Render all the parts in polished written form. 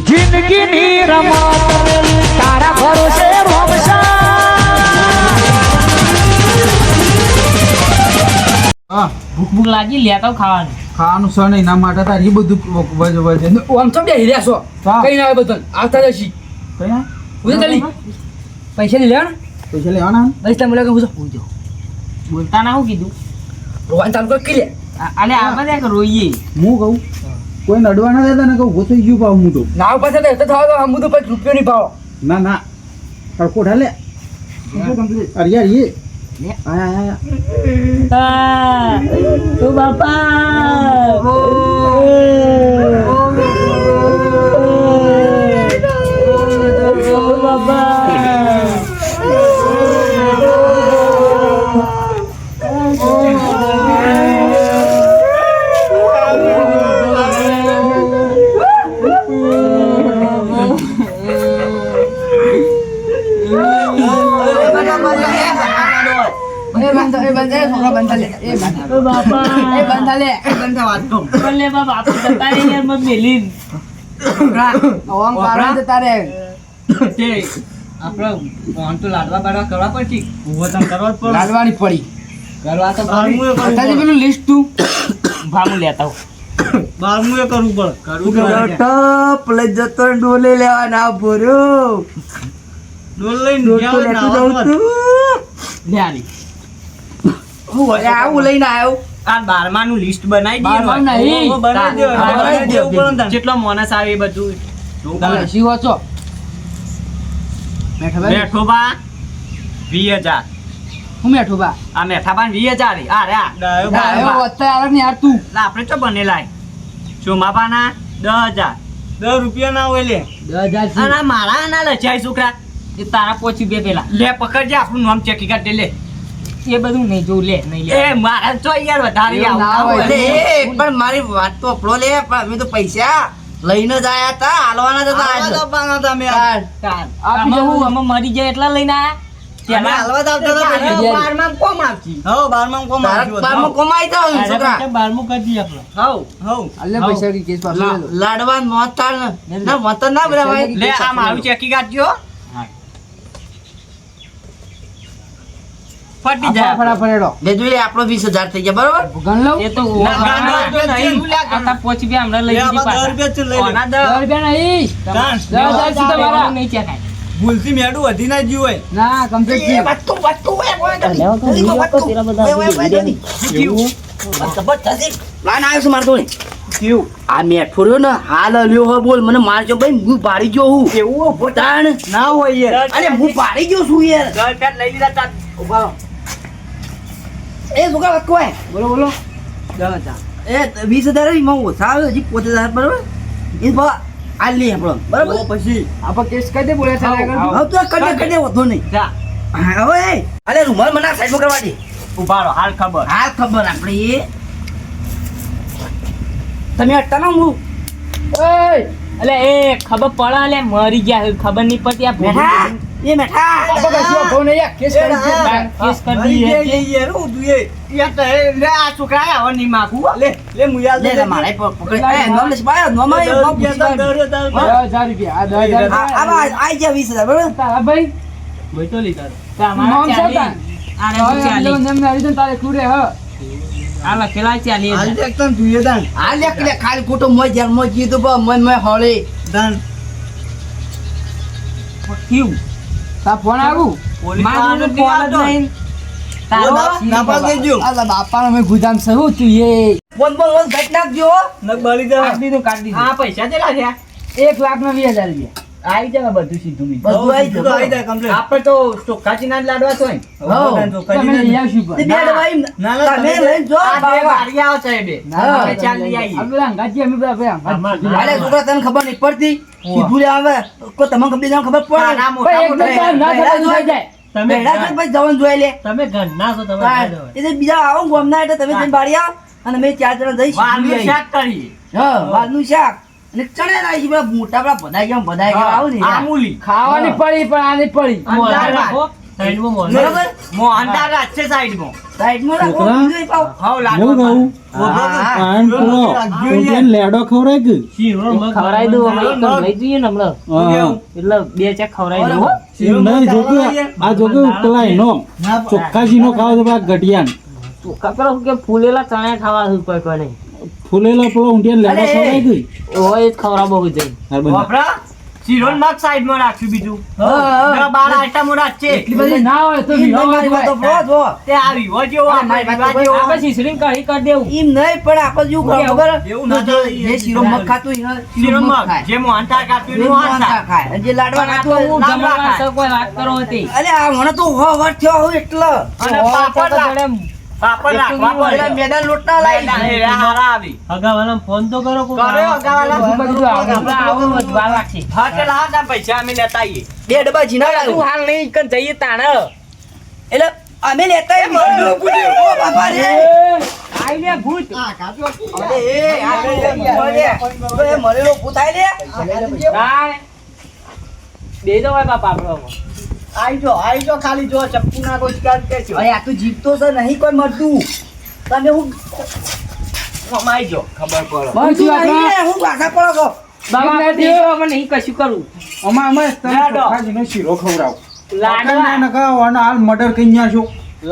જિંદગીની રમત તારા ભરોસે રોમશા. હા ભૂખ ભૂખ લાગી લેતા ખાવાનું ખાવાનું છે નહીં, એના માટે તાર એ બધું વજે આમ ચમ બે હિર્યા છો હા. કઈ ના આવે બધું આવતા જશી કઈ ના ઉધે ચાલી પૈસા ની લેણ પૈસા લેવાના ને? પૈસા મળે કે પૂછો બોલતા ના હું કીધું રોવાન ચાલુ કર કી લે અલે આપણે એક રોઈએ હું કહું કોઈ નડવા ના દેતા ને કહું ગોતો ગયું પાવ હું તો નાવ પાસે તો થવા તો હમ તો પછી રૂપિયો નહીં પાવો ના ના તડકો ઢાલે અરે યાર એ લે. આયા ઓ બાપા ઓ બાપા ઓ બાપા બોલે બાપા જતા રહી યાર મત મેલીન તે આપણે ફોન તો લાડવા બાડવા કરવા પડશે વતન કરવા જ પડે લાડવાની પડી કરવા તો અત્યારે પેલું લિસ્ટ તું ભામું લેતા હું બારમું એ કરવું પડે ટપ લઈ જતો ડોલે લેવા ના ભર્યો ડોલ લઈને ડોલ તો લેતું જાઉં તું લે આલી આવું લઈને આવ્યો આ 12મા નું લિસ્ટ બનાવી દઈએ 12મા નહીં. બનાવી દેવું બનાવી પડે જેટલો માણસ આવે એ બધું તમે શીવો છો મેઠા ભાઈ મેઠો બા 20000 હું મેઠો બા આ મેઠા બા 20000 આ રે આ આવ્યો અત્યારે આવે ને યાર તું લા આપણે તો બનેલા ચોમાપા ના 10000 10 રૂપિયા ના હોય લે 10,000 અને મારા ના લચાઈ છોકરા એ તારા પોચી બે પેલા લે પકડજે આપણું નામ ચેકી કાઢ લે એ બધું નહીં જોઉં લે નહીં લે એ મારા તો યાર વધારે એવું ના હોય. પણ મારી વાત તો આપણો લે પણ અમે તો પૈસા લઈને જ આયા તા હાલવાના જ હતા આપી હું અમે મરી જાય એટલા લઈને આયા હાલવા જ આવતા હતા પછી. 12માં કોમ આવતી તારા બારમાં કમાઈ જાવ છોકરા 12મું કરી દઈએ આપણે હવ અલ્લે પૈસા કે કેસ પાછો લે લો. લાડવા મોતા ના વતન ના બધા ભાઈ લે આ મારું ચેકી કાઢજો ફટી જાય ફટાફટ હેડો લે જોઈ લે આપણો 20,000 થઈ ગયા બરોબર ગણ લઉં એ તો પોચી બે હમણાં લઈ દીધી પાછા ઓના 10 રૂપિયા નહીં 10,000 સીધા મારા નહીં ચેકાય ભૂલથી મેડું વધી ના જ્યું હોય ના કમ્પ્લીટ થયું લાન આવ્યો છું મારતો આ મેઠો રહ્યો ને હાલ હલ્યો હોય બોલ મને મારજો ભાઈ હું પાડી ગયો હું એવું પોતાણ ના હોય યાર અરે હું પાડી ગયો છું યાર 10 લઈ લીધા તા ઉભા રહો. એ છોકરા વાત કોઈ બોલો બોલો એ 20,000 એમાં ઓછા આવે હજી 50,000 બરોબર એ બા આ લે આપણો બરોબર પછી આપણે કેસ કરી દે બોલ્યા ચાલે આગળ હવે તો કડે વધુ નહીં જા હવે અરે રૂમાલ મને સાઈડમાં કરવા દે ઉભા રહો હાલ ખબર હાલ ખબર આપણે એ તમે અટતા ના હું ઓય અલે એ ખબર પડે અલે મરી ગયા ખબર નહીં પડતી આ મેઠા એ મેઠા આપણે કશું ફોન નહીં કેસ કરી દે કેસ કરી દઈએ યાર હું તું એ યાર તો લે આ છોકરા આવો નહીં માગું લે લે મુયાલ લે લે મારે પકડ એ નોમ લેસ બાય નોમ એ નોમ પૂછી 10,000 રૂપિયા આ 10,000 આ આઈ જા 20,000 બરોબર તારા ભાઈ બોઈતો લીધા નામ તમારા ચાલી આને 40 એમને આવી તારે કુડે હ આ લખેલા 40 હાલ દેખતા તું એ દાન આ લે લે ખાલી ખોટો મોય જાર મોય કીધું બા મન મે હોળે દાન ક્યું તા ફોન આવું મારું તો ફોન જ નહીં તારો ના પાડ દેજો આ બાપાનો મે ગુદામ છે હું તું એ બોલ બોલ બોલ ઘટ નાખજો નક બળી જા કાઢી દીધું કાઢી આ પૈસા કેટલા થયા 1,20,000 રૂપિયા આવી જાય બધું સીધું મીઠું બધું આઈ તો આઈ જાય કમ્પ્લીટ આપણે તો ચોખ્ખાચી ના જ લાડવા છો ને તમે લઈ આવશું તે પણ બે ભાઈ ના, ના, તમે લઈ જો આ બે બાવા વારી આવો છે બે આપણે ચાલ લઈ આવીએ આપણે અંગાજી અમે બધા અરે છોકરા તને ખબર નહીં પડતી સીધું લે આવે કોઈ તમને ખબર ના ખબર તારા પડે મોટા ના થતા જોઈ જાય તમે બેડા જો ભાઈ જવાનું જોઈ લે તમે ઘરના છો તમે એટલે બીજા આવો ગોમના એટલે તમે જઈને બાળી આવો અને મેં 4 જણા જઈ વારનું શાક કરીએ હા વાલનું શાક અને ચણે રાઈ છે મોટા બડા ભદાઈ ગયા આવો ને યાર. આમૂલી ખાવાની પડી પણ આની પડી મોઢા રાખો બરાબર મોહનદાર રાજ છે સાઈડમાં. સાઈડમાં રાખો છોકરા. બીજું પાવ હાવ હું લાડવા કહું હા. આન પૂરો કોઈને લેડો ખવડાય કે ખવડાવી દઉં અમે એક લઈ જઈએ ને હમણાં હા એટલે બે ચેક ખવડાવી દઉં હો. એમ નહીં જોકે આ જોકે પેલા એનો ચોખ્ખાજીનો ખાવ છે પેલા ગઢિયાન ચોખ્ખા કરો કે ફૂલેલા ચણા ખાવા છે કોઈ કોઈ નહીં. ફૂલેલા પેલો ઊંધિયાને લેડો ખવડાય કે ઓય જ ખવડાવો જઈ. હા બધા વાપરા શીરોન માર્ક સાઈડમાં રાખશું બીજું. જરા બાર આઈટમો રાખશે. એટલી બધી ના હોય તો મારી વાતો બહુ જો તે આ વિવો જેવો હા, મારી આપણે વાત તો વિવા જેવો. આપણે શીશડીને કાઢી કરી દેવું. એમ નહીં પણ આપણે શું ખબર ખબર એવું ના તો ચાલે. જે શીરો મગ ખાતું હોય ને, શીરો શીરો મગ મગ ખાય જે મોહનદાર કાપ્યું જે એનું મોહનદાર. મોહનથાળ ખાય અને જે લાડવા પણ આ ખાતું તો હોય હું લાડવા જમણવાર ખાય. સૌ કોઈ વાત કરો હતી. અરે આ મને તો વાર થયો હું એટલે અને પાપડ રાખ. પાપડ રાખવા પડે. પેલા મેદાન લોટના લાવી એ હારા આવી. કર્યો અગાવાલા. બધું આપણે આવું જ વાર લાગશે. હા તે લાવ ના પૈસા અમે લેતા આવીએ. 2 ડબ્બા જીના તું લાવ્યું. હાલ નહીં કન જઈએ તાણ. એટલે અમે લેતા આવીએ. ઓ બાપા રે આઈ લે ભૂત. અરે એ મરેલો ભૂત આઈ લે કાંઈ. દે દો ભાઈ બાપા આપણો. આઈ જો ખાલી જો ચપ્પુ ના કોઈ શિકાર કે છે. અરે આ તો જીપ તો છે નહીં કોઈ મરતું તમે હું આઈ જો ખબર પડે. મરતું નહીં ને, હું પાછા પડો છો. બાબા દે અમે નહીં કશું કરું. અમે તને લેડો. ચોખ્ખાજીનો શીરો ખવડાવ લાડવા નકાવાનો હાલ મર્ડર કઈ ન્યા છો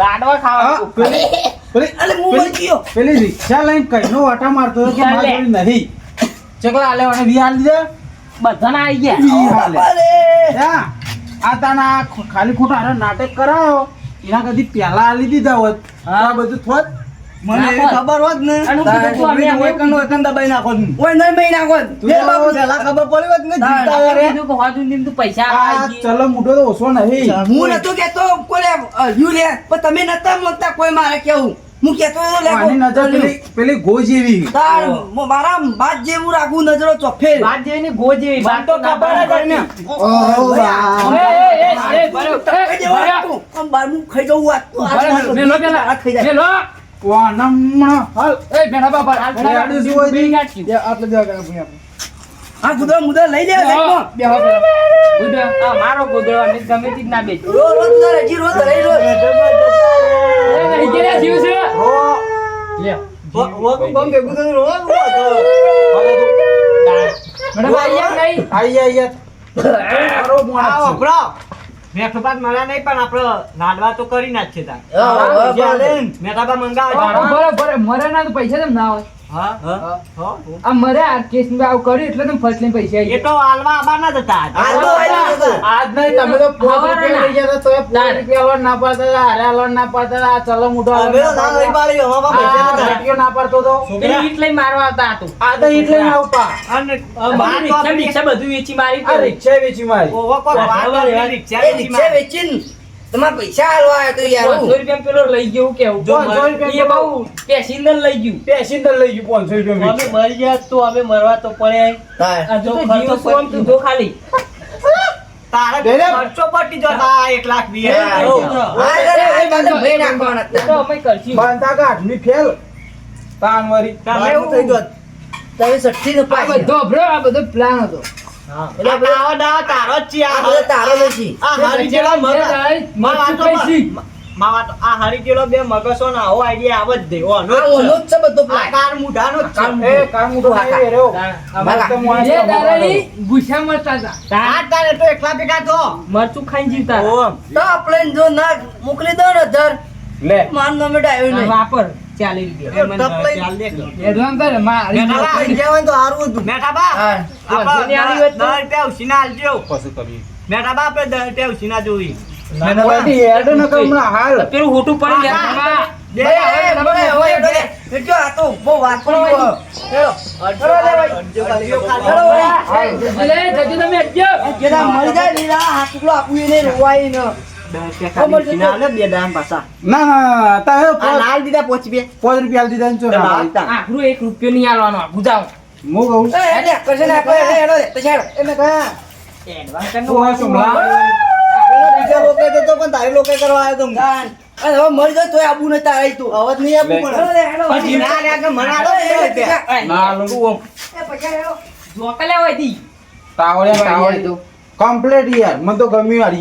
લાડવા ખાવા. પેલી અરે હું મરી ગયો પેલી રિક્ષા લઈને કઈનો વાટા મારતો હતો, ચાલે. મારી જોડે નહીં ચકલા આલે અને વી હાલ દીધા બધાના આઈ ગયા. વી હાલે બાપા રે હા, આ તાના ખાલી ખોટા હારે નાટક કરાયો એના કદી પહેલા આલી દીધા હોત તો આ બધું થોત મને એવી ખબર હોત ને અને તારે કીધું અમે કોઈ અમે એકનો એકન દબાઈ નાખો ને. ઓય નહીં મહી નાખો તું તો બાબુ પહેલા ખબર પડી હોત ને જીવતા આપણે રે. કીધું કે હોજુ નીમ તું પૈસા આ આઈ ગયા. ચલો મોટો તો ઓછો નહીં હું નતો કેતો કોલે યુ લે પણ તમે નતા મગતા કોઈ મારે કેવું હું કેતો હતો લે આની નજર પેલી ગો જેવી તાર મારા બાદ જેવું રાખું નજરો ચોફેર વાત જેવી ગો જેવી વાત તો ખબર જ હતી ને. ઓહો વાહ. એ બરો ખાઈ જવું હતું. આમ બારમું ખાઈ જવું હતું. આ મારું મેલો પેલા હાથ ખાઈ જાય. મેલો વાહ, નમણા હાલ એ બેઠા બાપા હાલ અરે, આડું શું હોય? બેહી ગાંઠ્યું. આટલે જવા કરે ભૂયા. આ ગુદરા મુદરા લઈ લે સાઈડમાં. બેહો પેલા. ગુદો, આ મારો ગુદો અમે ગમે તે જ ના બેચ. રોજ રોજ તારે હજી રોજ લઈ લો. એ નહીં ગયા જીવ છે. લે. બમ ભેગું થઈને રોવા રોવા તો. મેડમ આઈ ગયા નહીં. આઈ યાર મારો આ માણસ છે. વપરાવ. મેઠોપાત મળ્યા નહીં પણ આપણે લાડવા તો કરી નાખશે તાર. હા, ચાલે ને. મેઠાપા મંગાવે છે. બરોબર મરે ના તો પૈસા કેમ ના હોય હા હા. આ મરે આ કેસ માં આવું કર્યું એટલે તમે ફર્સ્ટ લઈને પૈસા એ તો હાલવા આવવાના જ હતા. હાલ તો આવી જતો. આજ નહીં તમે તો ખબર રૂપિયા લઈ ગયા તો ના. રૂપિયા ના પાડતા હતા, હારે હાલવા ના પાડતા હતા, આ ચલો મોટો હાલવા હવે તો ના ના લઈ પાડતા પાડી, હવામાં હતા. પૈસા આ નતા. ઘાટીઓ ના પાડતો તો પેલી ઈટ લઈને મારવા આવતા હતું આ તો એટલે ના ઉપા અને બધું વાત રિક્ષા વાપરી- બિક્ષા બધું વેચી મારી આ રિક્ષા વેચી મારી ઓવો કોક વાત વાપરી રિક્ષા એ વેચી રિક્ષા મારી. વેચીને તમારે પૈસા હાલવા આવ્યો તો યાર 500 રૂપિયા પેલો લઈ ગયો કેવું જો 500 રૂપિયા એ બહુ પેસેન્જર લઈ ગયું પેસેન્જર લઈ ગયું 500 રૂપિયા વેચી. મરી ગયા તો અમે મરવા તો પડે. તાર. હજુ તો જીવ સોમ કીધો ખાલી તારે બેને. ખર્ચો પટી જતો આ 1,20,000. હા, તને ભાઈ નાખવાના એ તો અમે કરશું બાંધા ગાંઠની ફેલ તાનવારી તમે બારમું થઈ એવું- ગયું. તમે સઠ્ઠી નો આ પાછી. બધો બ્રો આ બધો પ્લાન હતો આ દાવો દાવો તારો જ છે. આ બધો તારો નથી. આ હારી જેલો મગજ. મરચું પૈસી. માવા તો આ હારી જેલો બે મગસો ને આવો આઈડિયા આવ જ દે ઓનો આ ઓલો જ છે બધો આ plan. કાર મુઢાનો જ છે. એ કામ મોટો નહીં રહ્યો મારા. એ દાદાની ગુસ્સા મરતા હતા આ તારે તો એકલા ભેગા તો મરચું ખાઈને જીવતા હતા. ઓમ. તો આપણે જો ના મોકલી દો ને ધર લે મારું નામે ડાયો નહીં. વાપર 40 રૂપિયા એ મને ચાલ દે. એડવાન્સ કરે મારી બેટા થઈ ગયા હોય ને તો સારું હતું. મેઠાબા હા. આપણે વાંધો નહીં આવી હોય તો. 10 રૂપિયા ઉછીના આલજો. પછી કરીએ મેઠાબા આપણે 10 રૂપિયા ઉછીના જોઈ. મેનવાડી હેડ ન કર હમણાં હાલ પેલું હોટું પડી હા, ગયા હા. તમે. બે ભાઈ, હવે તમે હવે એટલે એટલો આ તો બહુ વાત પડી ગયો. અડજો ખાલી. ચલો ભાઈ. લે જજો તમે અડજો. જેના મરી જાય ને એના હાથ ટુકડો આપવું એને રોવાય ન. 10 રૂપિયા ખાલી ઉછીના આલે, બે દામ પાછા. ના ના તારે આ લાલ દીધા પોચી બે. 5 રૂપિયા દીધા ને ચો ના પાડી. આખરું 1 રૂપિયો નહીં આલવાનો બુજાવ હું કહું એ હેડે કશે ના કોઈ હેડો તો હેડો એને કહા એડવાન્સ તું આ સુમલા બીજા લોકો જતો પણ તારી લોકો કરવા આવ્યો તો હું. દાન અરે હવે મરી જાય તોય આબુ ન તારાય તું અવાજ નહીં આપવું હેડો પડે. લે, હેડો પછી ના લે કે મને આલો 2 રૂપિયા. ના લો એ પૈસા હેડો જોકલે હોય દી તાવડે તાવડે કમ્પ્લીટ યાર મને તો ગમ્યું યાર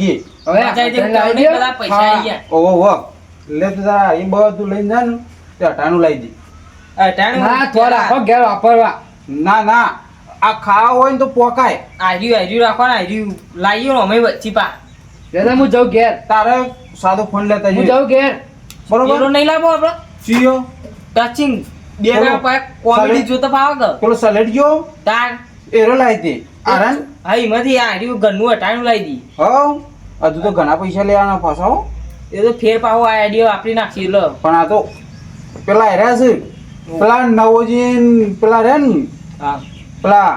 હવે પચાઈ દે, લાવી તમને દ્યો. બધા પૈસા આઈ ગયા. ઓહો લે તો તારા એ બધું લઈને જા ને તે અટાણું લાવી દે. અટાણું ના થોડા રાખો ઘેર વાપરવા. ના ના આ ખાવા હોય ને તો પોકાય. આર્યું રાખો ને આર્યું લાવીઓ ને અમે વચ્ચી પા દાદા હું જાઉં ઘેર. તારે સાદો ફોન લેતા હું જઈએ. જાઉં ઘેર. પેલો બરોબર નહીં લાવો આપડે ચિયો ટચિંગ બે પેલો- ગણા પાય કોમેડી ચાલે. જોતા પાવ કે પેલો સલેટ ગયો તાર એરો લાવી દે આરામ. હા એમાંથી આર્યું ઘરનું અટાણું લાવી દી હવ હજુ તો ઘણા પૈસા લેવાના પાછા હો. એ તો ફેર પાવો આ આઈડિયા વાપરી નાખી લો પણ આ તો પેલા હેર્યા છે પેલા નવોજીન પેલા રે ને હા પેલા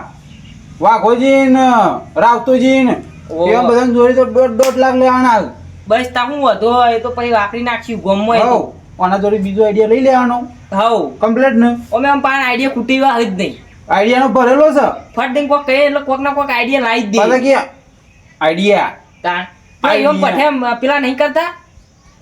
વાઘોજીન રાવતોજીન ઓહો. એવા બધાને જોડે તો 1.5 લાખ લેવાના. બસ તા હું વધો એ તો પછી વાપરી નાખ્યું ગોમમાં એ તો. હવ આના જોડે બીજો આઈડિયા લઈ લેવાનો હવ કમ્પ્લીટ ને અમે આમ પાન આઈડિયા ખૂટી વા જ નહીં આઈડિયા નો ભરેલો છે ફટ દઈને કોક કહે એટલે કોક ના કોક આઈડિયા લાવી જ પાછા દે કે આઈડિયા તાર પેલા એમ Idea. પઠે પેલા નહીં કરતા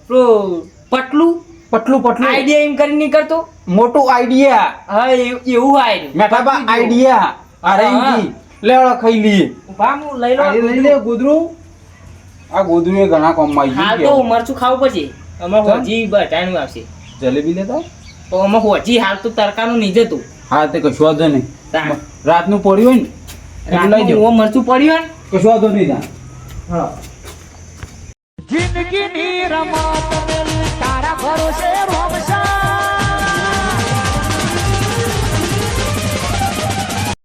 પેલું પટલું પટલું પટલું આઈડિયા એમ કરીને નહીં કરતો મોટું આઈડિયા હા એવું આઈડિયા મેઠાબા આઈડિયા આ રેંગી લેવડો ખાઈ લઈએ ઉભા હું લઈ લો આ લઈ લે ગોદરું આ ગોદરું એ ઘણા કામમાં હાલ આવી તો ગયું મરચું ખાવું પડશે અમે ચાલ. હોજી બટાણું આવશે જલેબી લેતા તો અમે હોજી હાલ તો તરકાનું નહીં જતું હા તે કશું વાંધો નહીં તાર. રાતનું પડ્યું હોય ને એટલું લઈ રાતનું જાઓ ઓ મરચું પડ્યું હોય ને કશું વાંધો નહીં ત્યાં હા જિંદગીની રમત તારા ભરોસે રોગ